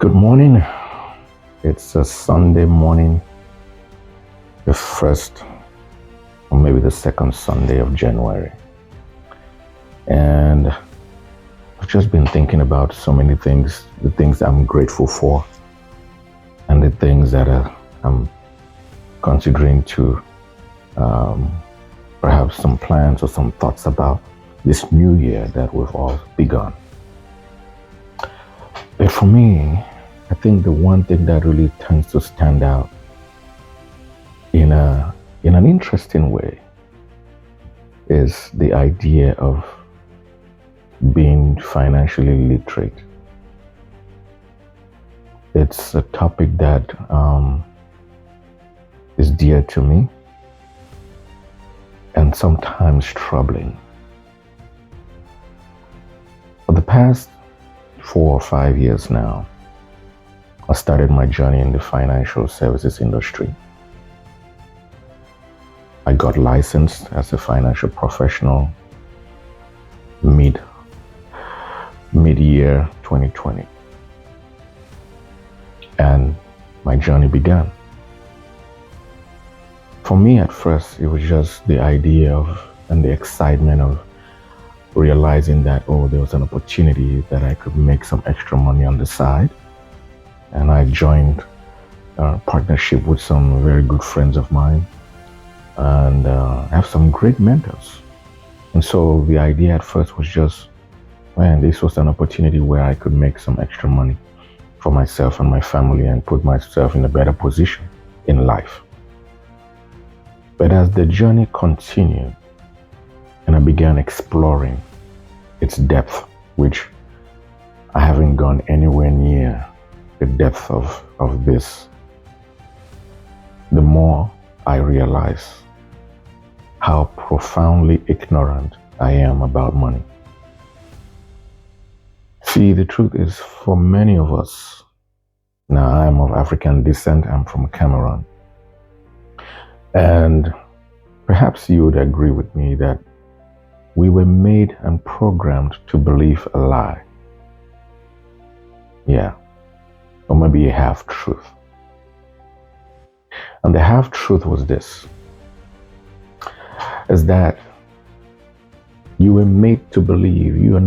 Good morning. It's a Sunday morning, the first or maybe the second Sunday of January. And I've just been thinking about so many things, the things I'm grateful for, and the things that I'm considering to perhaps some plans or some thoughts about this new year that we've all begun. But for me, I think the one thing that really tends to stand out in an interesting way is the idea of being financially literate. It's a topic that is dear to me and sometimes troubling. For the past 4 or 5 years now, I started my journey in the financial services industry. I got licensed as a financial professional mid-year 2020. And my journey began. For me at first, it was just the idea of and the excitement of realizing that, there was an opportunity that I could make some extra money on the side. And I joined a partnership with some very good friends of mine and have some great mentors. And so the idea at first was just, this was an opportunity where I could make some extra money for myself and my family and put myself in a better position in life. But as the journey continued and I began exploring its depth, which I haven't gone anywhere near the depth of this, the more I realize how profoundly ignorant I am about money. See, the truth is, for many of us, now I'm of African descent, I'm from Cameroon, and perhaps you would agree with me that we were made and programmed to believe a lie. Yeah. Or maybe a half-truth. And the half-truth was this, is that you and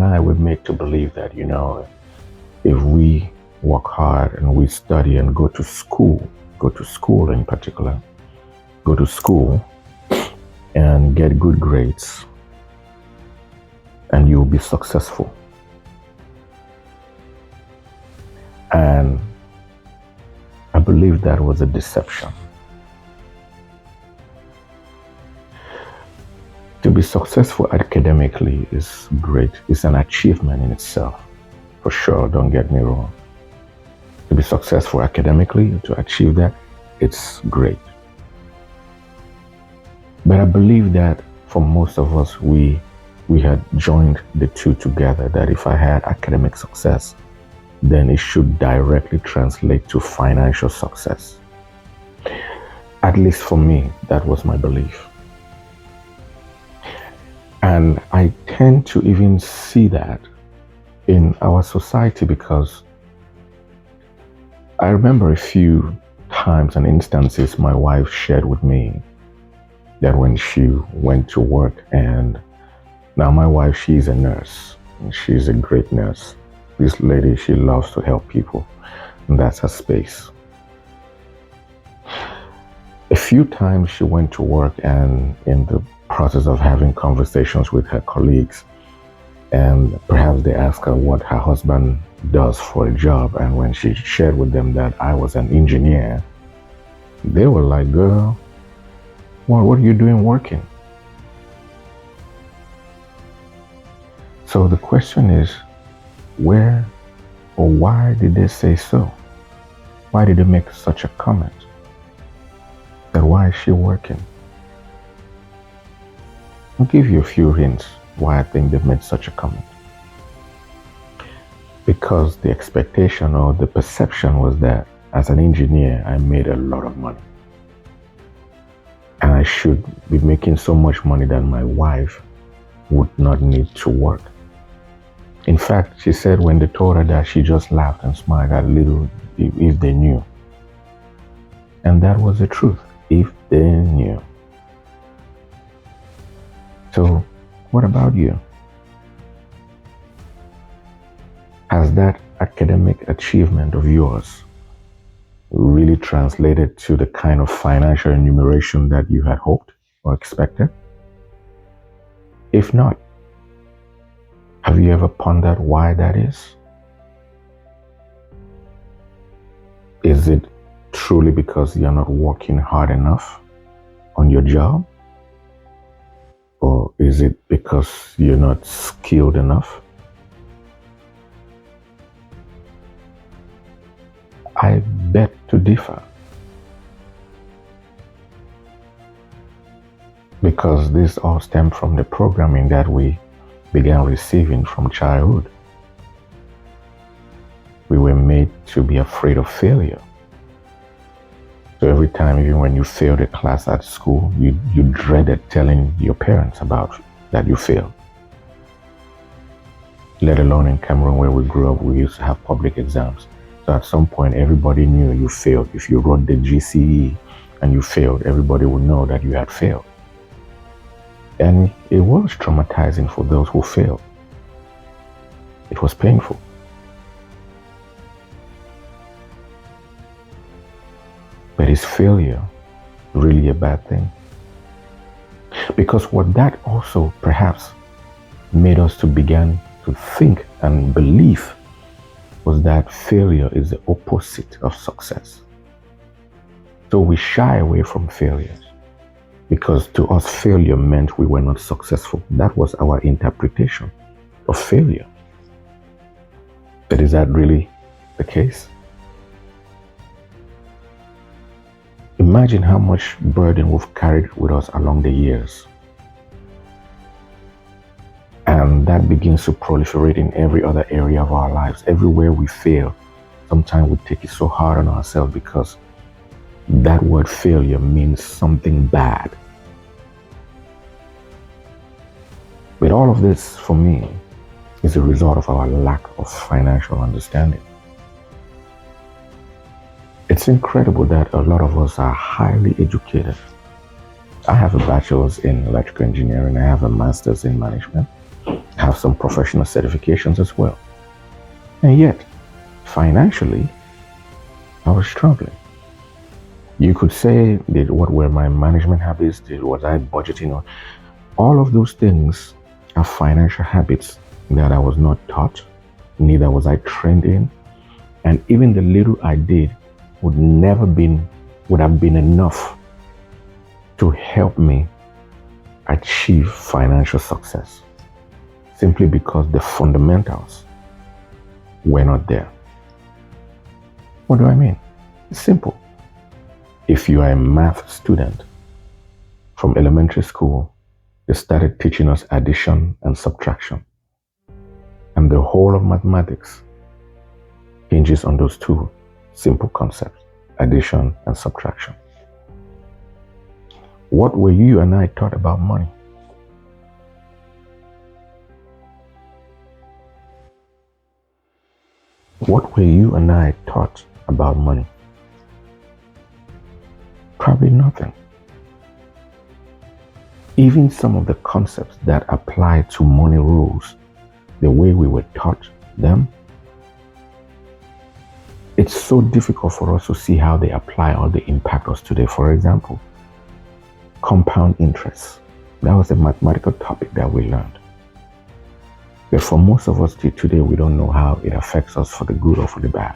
I were made to believe that, if we work hard and we study and go to school in particular, go to school and get good grades, and you'll be successful. And I believe that was a deception. To be successful academically is great. It's an achievement in itself, for sure, don't get me wrong. To be successful academically, to achieve that, it's great. But I believe that for most of us, we had joined the two together, that if I had academic success, then it should directly translate to financial success. At least for me, that was my belief. And I tend to even see that in our society, because I remember a few times and instances my wife shared with me that when she went to work, and now my wife, she's a nurse, and she's a great nurse. This lady, she loves to help people, and that's her space. A few times she went to work, and in the process of having conversations with her colleagues, and perhaps they asked her what her husband does for a job, and when she shared with them that I was an engineer, they were like, "Girl, what are you doing working?" So the question is, where or why did they say so? Why did they make such a comment? That why is she working? I'll give you a few hints why I think they made such a comment. Because the expectation or the perception was that as an engineer, I made a lot of money. And I should be making so much money that my wife would not need to work. In fact, she said when they told her that, she just laughed and smiled at little if they knew. And that was the truth, if they knew. So, what about you? Has that academic achievement of yours really translated to the kind of financial remuneration that you had hoped or expected? If not, have you ever pondered why that is? Is it truly because you're not working hard enough on your job? Or is it because you're not skilled enough? I beg to differ. Because this all stemmed from the programming that we began receiving from childhood. We were made to be afraid of failure. So every time, even when you failed a class at school, you dreaded telling your parents about that you failed. Let alone in Cameroon, where we grew up, we used to have public exams. So at some point, everybody knew you failed. If you wrote the GCE and you failed, everybody would know that you had failed. And it was traumatizing for those who failed. It was painful. But is failure really a bad thing? Because what that also perhaps made us to begin to think and believe was that failure is the opposite of success. So we shy away from failures because to us failure meant we were not successful. That was our interpretation of failure. But is that really the case? Imagine how much burden we've carried with us along the years. And that begins to proliferate in every other area of our lives. Everywhere we fail, sometimes we take it so hard on ourselves because that word failure means something bad. But all of this, for me, is a result of our lack of financial understanding. It's incredible that a lot of us are highly educated. I have a bachelor's in electrical engineering. I have a master's in management. I have some professional certifications as well. And yet, financially, I was struggling. You could say, what were my management habits? Was I budgeting? All of those things are financial habits that I was not taught, neither was I trained in. And even the little I did would have been enough to help me achieve financial success, simply because the fundamentals were not there. What do I mean? It's simple. If you are a math student from elementary school, they started teaching us addition and subtraction. And the whole of mathematics hinges on those two simple concepts, addition and subtraction. What were you and I taught about money? What were you and I taught about money? Probably nothing. Even some of the concepts that apply to money rules, the way we were taught them, it's so difficult for us to see how they apply or they impact us today. For example, compound interest. That was a mathematical topic that we learned. But for most of us today, we don't know how it affects us for the good or for the bad.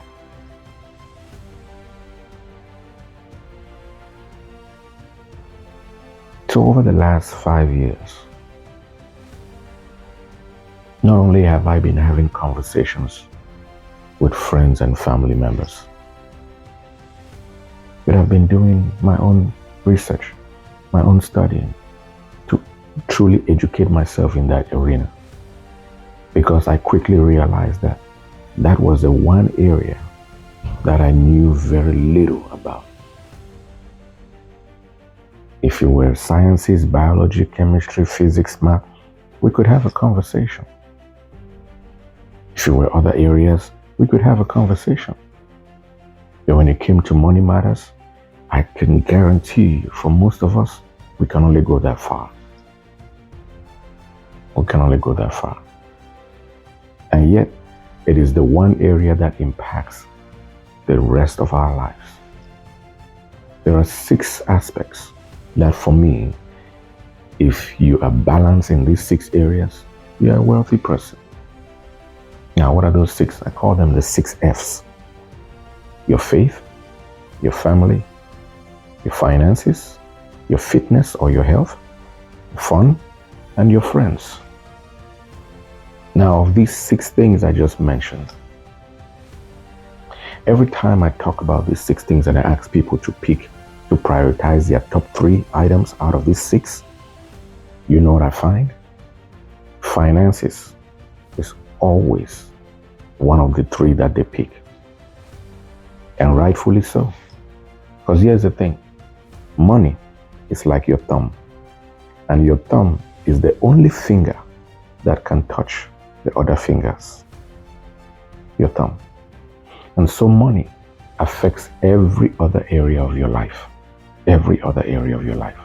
So over the last 5 years, not only have I been having conversations with friends and family members, but I've been doing my own research, my own studying to truly educate myself in that arena. Because I quickly realized that that was the one area that I knew very little about. If you were sciences, biology, chemistry, physics, math, we could have a conversation. If it were other areas, we could have a conversation. But when it came to money matters, I can guarantee you, for most of us, we can only go that far. We can only go that far. And yet, it is the one area that impacts the rest of our lives. There are 6 aspects that, for me, if you are balanced in these 6 areas, you are a wealthy person. Now, what are those 6? I call them the 6 F's. Your faith, your family, your finances, your fitness or your health, fun, and your friends. Now, of these 6 things I just mentioned, every time I talk about these 6 things and I ask people to pick, to prioritize their top 3 items out of these 6, you know what I find? Finances is always one of the 3 that they pick. And rightfully so. Because here's the thing. Money is like your thumb. And your thumb is the only finger that can touch the other fingers. Your thumb. And so money affects every other area of your life. Every other area of your life.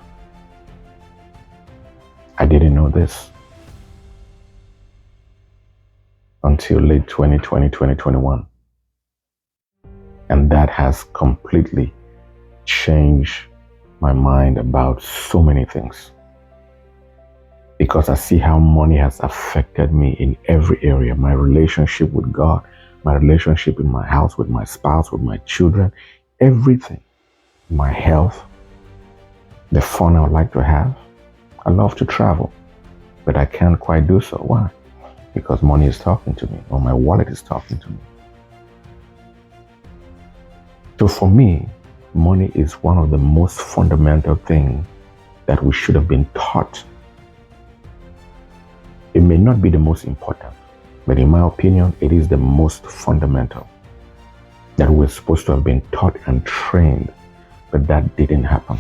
I didn't know this until late 2020, 2021. And that has completely changed my mind about so many things. Because I see how money has affected me in every area. My relationship with God, my relationship in my house, with my spouse, with my children, everything. My health, the fun I would like to have. I love to travel, but I can't quite do so. Why? Because money is talking to me, or my wallet is talking to me. So for me, money is one of the most fundamental things that we should have been taught. It may not be the most important, but in my opinion, it is the most fundamental that we're supposed to have been taught and trained, but that didn't happen.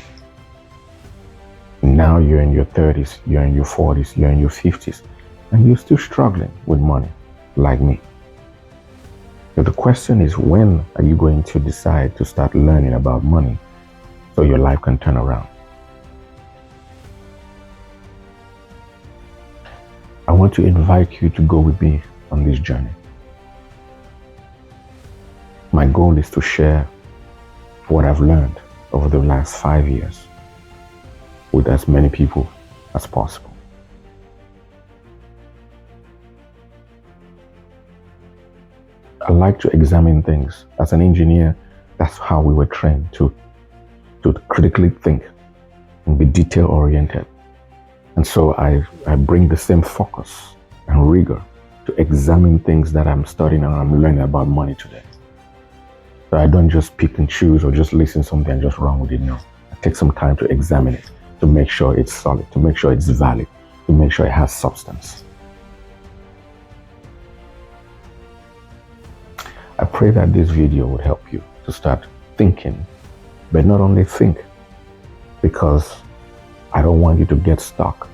Now you're in your 30s, you're in your 40s, you're in your 50s, and you're still struggling with money, like me. So the question is, when are you going to decide to start learning about money so your life can turn around? I want to invite you to go with me on this journey. My goal is to share what I've learned over the last 5 years with as many people as possible. I like to examine things. As an engineer, that's how we were trained to critically think and be detail-oriented. And so I bring the same focus and rigor to examine things that I'm studying and I'm learning about money today. So I don't just pick and choose or just listen to something and just run with it. No, I take some time to examine it, to make sure it's solid, to make sure it's valid, to make sure it has substance. I pray that this video would help you to start thinking, but not only think, because I don't want you to get stuck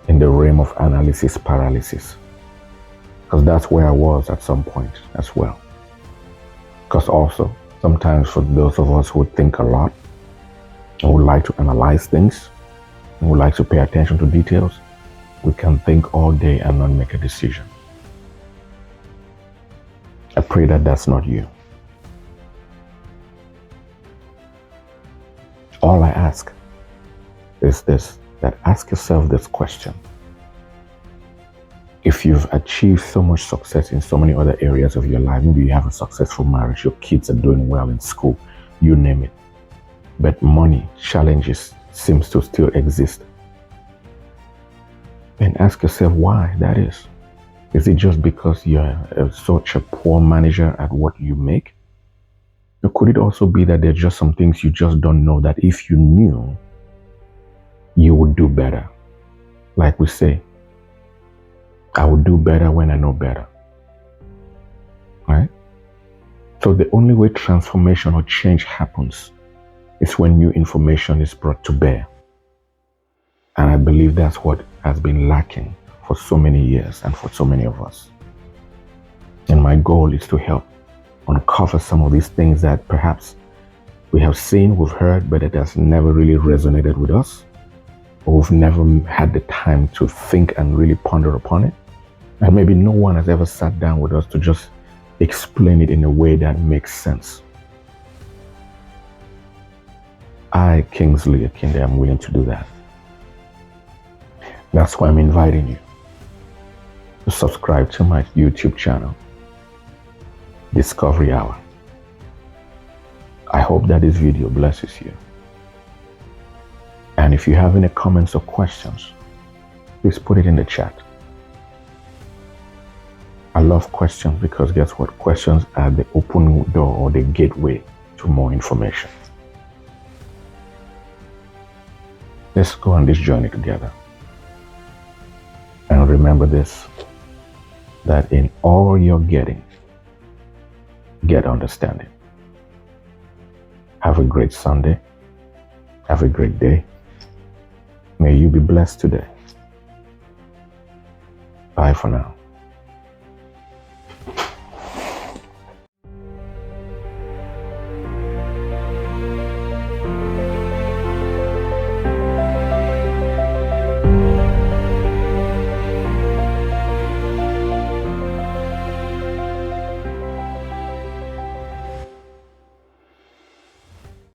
in the realm of analysis paralysis, because that's where I was at some point as well. Because also, sometimes for those of us who think a lot and would like to analyze things and would like to pay attention to details, we can think all day and not make a decision. I pray that that's not you. All I ask is this, that ask yourself this question. If you've achieved so much success in so many other areas of your life, maybe you have a successful marriage, your kids are doing well in school, you name it, but money challenges seems to still exist, then ask yourself why that is. Is it just because you're such a poor manager at what you make? Or could it also be that there's just some things you just don't know that if you knew, you would do better? Like we say, I will do better when I know better. Right? So the only way transformation or change happens is when new information is brought to bear. And I believe that's what has been lacking for so many years and for so many of us. my goal is to help uncover some of these things that perhaps we have seen, we've heard, but it has never really resonated with us, or we've never had the time to think and really ponder upon it. And maybe no one has ever sat down with us to just explain it in a way that makes sense. I, Kingsley Akinde, am willing to do that. That's why I'm inviting you to subscribe to my YouTube channel, Discovery Hour. I hope that this video blesses you. And if you have any comments or questions, please put it in the chat. I love questions because guess what? Questions are the open door or the gateway to more information. Let's go on this journey together. And remember this, that in all you're getting, get understanding. Have a great Sunday. Have a great day. May you be blessed today. Bye for now.